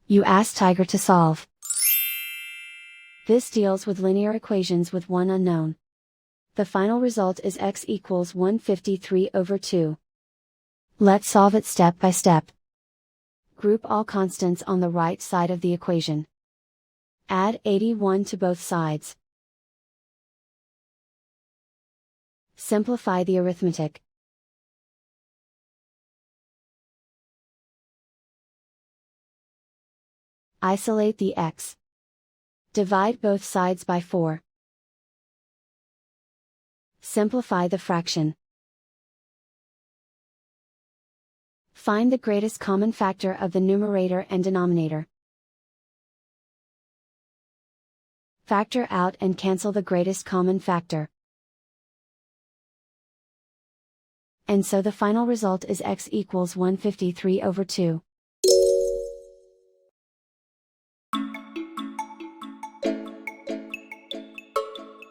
You ask Tiger to solve. This deals with linear equations with one unknown. The final result is x equals 153/2. Let's solve it step by step. Group all constants on the right side of the equation. Add 81 to both sides. Simplify the arithmetic. Isolate the x. Divide both sides by 4. Simplify the fraction. Find the greatest common factor of the numerator and denominator. Factor out and cancel the greatest common factor. And so the final result is x equals 153/2.